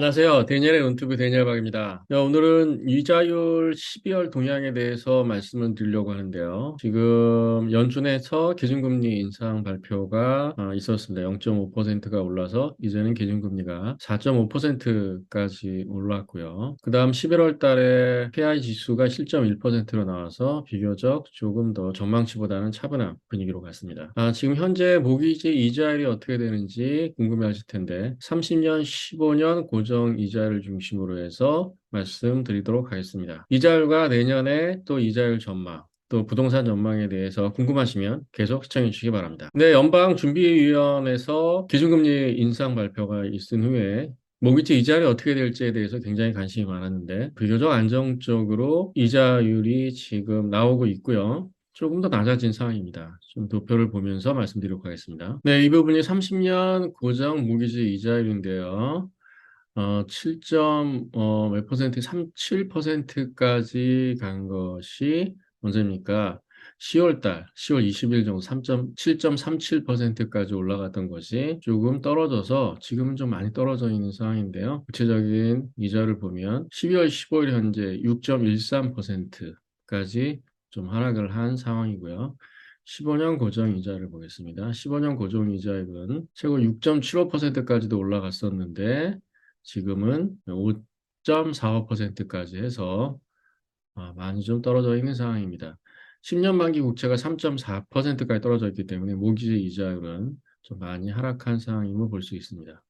안녕하세요. 데니엘의 논투브 데니엘박입니다. 네, 오늘은 이자율 12월 동향에 대해서 말씀을 드리려고 하는데요. 지금 연준에서 기준금리 인상 발표가 있었습니다. 0.5%가 올라서 이제는 기준금리가 4.5%까지 올랐고요. 그 다음 11월 달에 PI 지수가 7.1%로 나와서 비교적 조금 더 전망치보다는 차분한 분위기로 갔습니다. 지금 현재 모기지 이자율이 어떻게 되는지 궁금해하실 텐데 30년, 15년 고정 이자율 중심으로 해서 말씀드리도록 하겠습니다. 이자율과 내년에 또 이자율 전망, 또 부동산 전망에 대해서 궁금하시면 계속 시청해 주시기 바랍니다. 네, 연방준비위원회에서 기준금리 인상 발표가 있은 후에 모기지 이자율이 어떻게 될지에 대해서 굉장히 관심이 많았는데 비교적 안정적으로 이자율이 지금 나오고 있고요. 조금 더 낮아진 상황입니다. 좀 도표를 보면서 말씀드리도록 하겠습니다. 네, 이 부분이 30년 고정 무기지 이자율인데요. 7점, 몇 퍼센트, 37%까지 간 것이 언제입니까? 10월 달, 10월 20일 정도 7.37%까지 올라갔던 것이 조금 떨어져서 지금은 좀 많이 떨어져 있는 상황인데요. 구체적인 이자를 보면 12월 15일 현재 6.13%까지 좀 하락을 한 상황이고요. 15년 고정이자를 보겠습니다. 15년 고정이자율은 최고 6.75%까지도 올라갔었는데 지금은 5.45%까지 해서 많이 좀 떨어져 있는 상황입니다. 10년 만기 국채가 3.4%까지 떨어져 있기 때문에 모기지 이자율은 좀 많이 하락한 상황임을 볼 수 있습니다.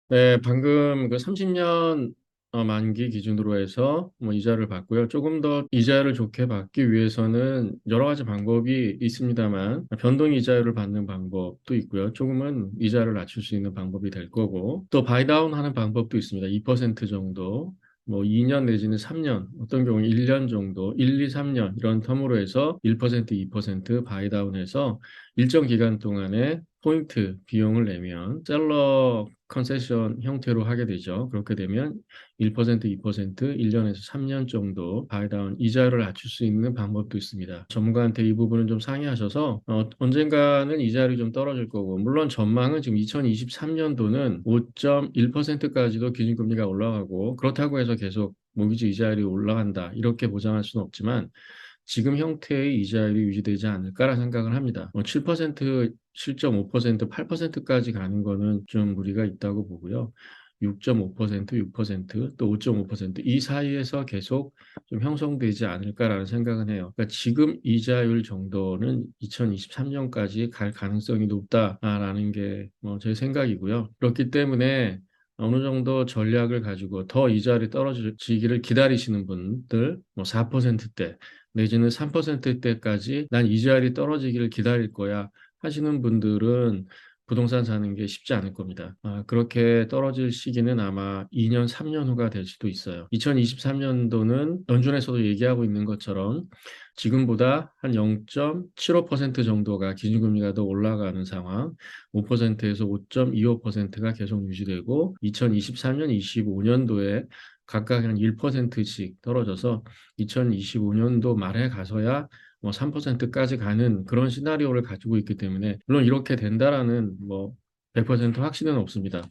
네, 방금 그 30년 만기 기준으로 해서 뭐 이자를 받고요. 조금 더 이자를 좋게 받기 위해서는 여러 가지 방법이 있습니다만 변동 이자율을 받는 방법도 있고요. 조금은 이자를 낮출 수 있는 방법이 될 거고 또 바이다운 하는 방법도 있습니다. 2% 정도 뭐 2년 내지는 3년, 어떤 경우는 1년 정도, 1, 2, 3년 이런 텀으로 해서 1%, 2% 바이다운해서 일정 기간 동안에 포인트 비용을 내면 셀러 컨세션 형태로 하게 되죠. 그렇게 되면 1%, 2%, 1년에서 3년 정도 바이다운 이자를 낮출 수 있는 방법도 있습니다. 전문가한테 이 부분은 좀 상의하셔서 언젠가는 이자율이 좀 떨어질 거고 물론 전망은 지금 2023년도는 5.1%까지도 기준금리가 올라가고 그렇다고 해서 계속 모기지 이자율이 올라간다 이렇게 보장할 수는 없지만 지금 형태의 이자율이 유지되지 않을까라는 생각을 합니다. 7%, 7.5%, 8%까지 가는 거는 좀 무리가 있다고 보고요. 6.5%, 6%, 또 5.5%이 사이에서 계속 좀 형성되지 않을까라는 생각은 해요. 그러니까 지금 이자율 정도는 2023년까지 갈 가능성이 높다라는 게 제 생각이고요. 그렇기 때문에 어느 정도 전략을 가지고 더 이자율이 떨어지기를 기다리시는 분들, 뭐 4%대 내지는 3%대까지 난 이자율이 떨어지기를 기다릴 거야 하시는 분들은 부동산 사는 게 쉽지 않을 겁니다. 그렇게 떨어질 시기는 아마 2년, 3년 후가 될 수도 있어요. 2023년도는 연준에서도 얘기하고 있는 것처럼 지금보다 한 0.75% 정도가 기준금리가 더 올라가는 상황, 5%에서 5.25%가 계속 유지되고 2023년, 25년도에 각각 한 1%씩 떨어져서 2025년도 말에 가서야 뭐 3%까지 가는 그런 시나리오를 가지고 있기 때문에 물론 이렇게 된다라는 뭐 100% 확신은 없습니다.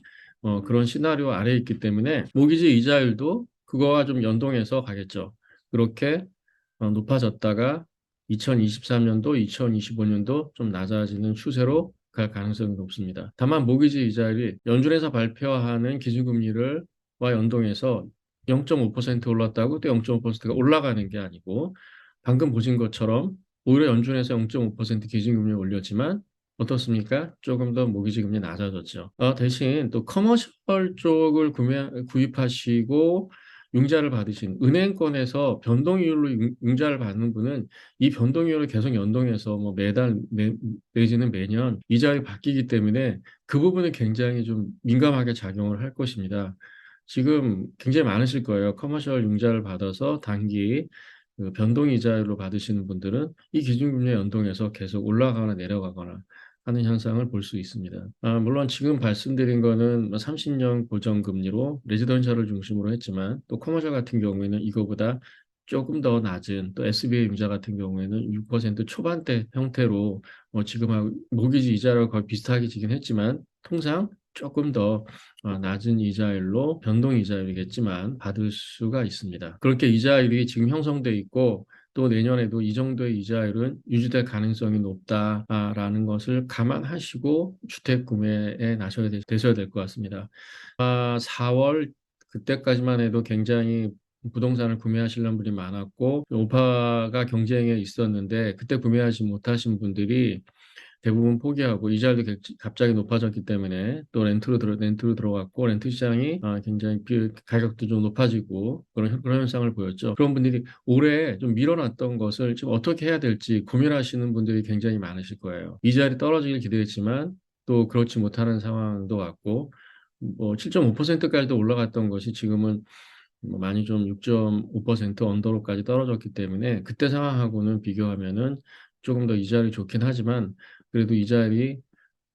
그런 시나리오 아래에 있기 때문에 모기지 이자율도 그거와 좀 연동해서 가겠죠. 그렇게 높아졌다가 2023년도, 2025년도 좀 낮아지는 추세로 갈 가능성이 높습니다. 다만 모기지 이자율이 연준에서 발표하는 기준금리를 와 연동해서 0.5% 올랐다고 또 0.5%가 올라가는 게 아니고 방금 보신 것처럼 오히려 연준에서 0.5% 기준금리 올렸지만 어떻습니까? 조금 더 모기지 금리 낮아졌죠. 대신 또 커머셜 쪽을 구입하시고 융자를 받으신 은행권에서 변동이율로 융자를 받는 분은 이 변동이율을 계속 연동해서 뭐 매달 내지는 매년 이자율이 바뀌기 때문에 그 부분은 굉장히 좀 민감하게 작용을 할 것입니다. 지금 굉장히 많으실 거예요. 커머셜 융자를 받아서 단기 그 변동이자율로 받으시는 분들은 이 기준금리에 연동해서 계속 올라가거나 내려가거나 하는 현상을 볼 수 있습니다. 물론 지금 말씀드린 거는 30년 고정금리로 레지던셜을 중심으로 했지만 또 커머셜 같은 경우에는 이거보다 조금 더 낮은 또 SBA 융자 같은 경우에는 6% 초반대 형태로 지금하고 모기지 이자랑 거의 비슷하게 지긴 했지만 통상 조금 더 낮은 이자율로 변동 이자율이겠지만 받을 수가 있습니다. 그렇게 이자율이 지금 형성돼 있고 또 내년에도 이 정도의 이자율은 유지될 가능성이 높다라는 것을 감안하시고 주택 구매에 되셔야 될 것 같습니다. 4월 그때까지만 해도 굉장히 부동산을 구매하시려는 분이 많았고 오파가 경쟁에 있었는데 그때 구매하지 못하신 분들이 대부분 포기하고 이자율도 갑자기 높아졌기 때문에 또 렌트로 들어갔고 렌트 시장이 굉장히 가격도 좀 높아지고 그런 현상을 보였죠. 그런 분들이 올해 좀 밀어놨던 것을 지금 어떻게 해야 될지 고민하시는 분들이 굉장히 많으실 거예요. 이자율이 떨어지길 기대했지만 또 그렇지 못하는 상황도 왔고 뭐 7.5%까지도 올라갔던 것이 지금은 뭐 많이 좀 6.5% 언더로까지 떨어졌기 때문에 그때 상황하고는 비교하면은 조금 더 이자율이 좋긴 하지만 그래도 이자율이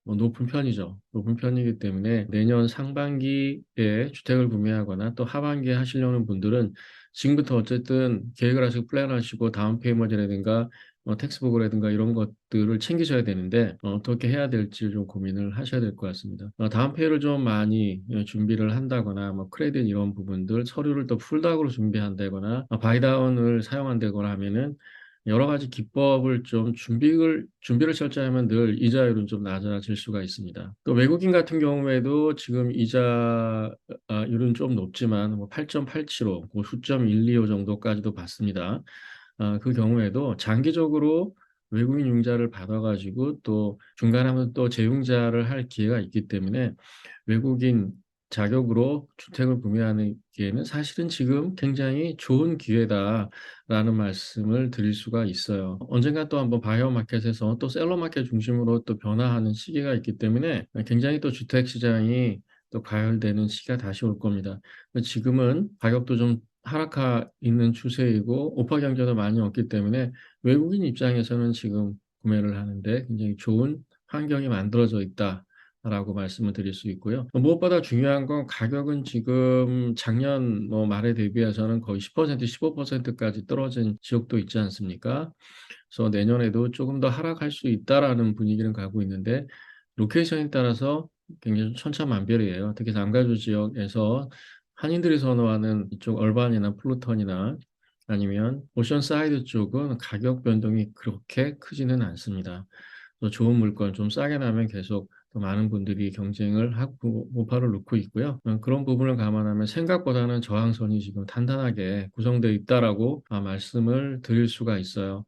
높은 편이죠. 높은 편이기 때문에 내년 상반기에 주택을 구매하거나 또 하반기에 하시려는 분들은 지금부터 어쨌든 계획을 하시고 플랜하시고 다운 페이먼트라든가 텍스북이라든가 이런 것들을 챙기셔야 되는데 어떻게 해야 될지 좀 고민을 하셔야 될 것 같습니다. 다운 페이를 좀 많이 준비를 한다거나 뭐 크레딧 이런 부분들 서류를 또 풀닥으로 준비한다거나 바이다운을 사용한다거나 하면은 여러 가지 기법을 좀 준비를 철저하면 늘 이자율은 좀 낮아질 수가 있습니다. 또 외국인 같은 경우에도 지금 이자율은 좀 높지만 뭐 8.875, 뭐 9.125 정도까지도 받습니다. 그 경우에도 장기적으로 외국인 융자를 받아가지고 또 중간에 한번 또 재융자를 할 기회가 있기 때문에 외국인 자격으로 주택을 구매하는 기회는 사실은 지금 굉장히 좋은 기회다라는 말씀을 드릴 수가 있어요. 언젠가 또 한번 바이오 마켓에서 또 셀러 마켓 중심으로 또 변화하는 시기가 있기 때문에 굉장히 또 주택 시장이 또 가열되는 시기가 다시 올 겁니다. 지금은 가격도 좀 하락하 있는 추세이고 오파 경제도 많이 없기 때문에 외국인 입장에서는 지금 구매를 하는데 굉장히 좋은 환경이 만들어져 있다. 라고 말씀을 드릴 수 있고요. 무엇보다 중요한 건 가격은 지금 작년 뭐 말에 대비해서는 거의 10%, 15%까지 떨어진 지역도 있지 않습니까? 그래서 내년에도 조금 더 하락할 수 있다라는 분위기는 가고 있는데 로케이션에 따라서 굉장히 천차만별이에요. 특히 남가주 지역에서 한인들이 선호하는 이쪽 얼반이나 플루턴이나 아니면 오션사이드 쪽은 가격 변동이 그렇게 크지는 않습니다. 또 좋은 물건 좀 싸게 나면 계속 더 많은 분들이 경쟁을 하고 모파를 놓고 있고요. 그런 부분을 감안하면 생각보다는 저항선이 지금 탄탄하게 구성되어 있다라고 말씀을 드릴 수가 있어요.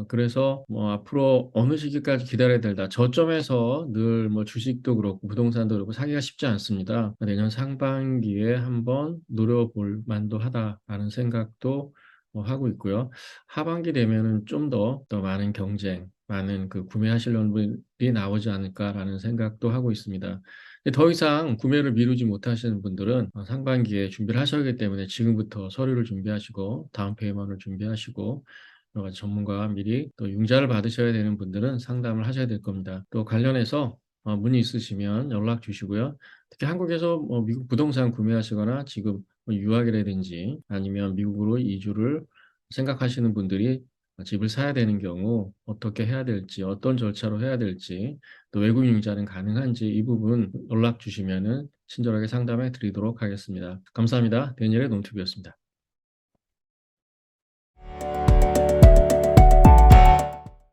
그래서 뭐 앞으로 어느 시기까지 기다려야 된다. 저점에서 늘 뭐 주식도 그렇고 부동산도 그렇고 사기가 쉽지 않습니다. 내년 상반기에 한번 노려볼 만도 하다라는 생각도 하고 있고요. 하반기 되면은 좀 더 많은 경쟁, 많은 그 구매하시려는 분이 나오지 않을까라는 생각도 하고 있습니다. 근데 더 이상 구매를 미루지 못하시는 분들은 상반기에 준비를 하셔야 하기 때문에 지금부터 서류를 준비하시고 다운 페이먼트를 준비하시고 여러 가지 전문가와 미리 또 융자를 받으셔야 되는 분들은 상담을 하셔야 될 겁니다. 또 관련해서 문의 있으시면 연락 주시고요. 특히 한국에서 뭐 미국 부동산 구매하시거나 지금 뭐 유학이라든지 아니면 미국으로 이주를 생각하시는 분들이 집을 사야 되는 경우 어떻게 해야 될지, 어떤 절차로 해야 될지, 또 외국 융자는 가능한지 이 부분 연락 주시면은 친절하게 상담해 드리도록 하겠습니다. 감사합니다. 데니엘의 논투비였습니다.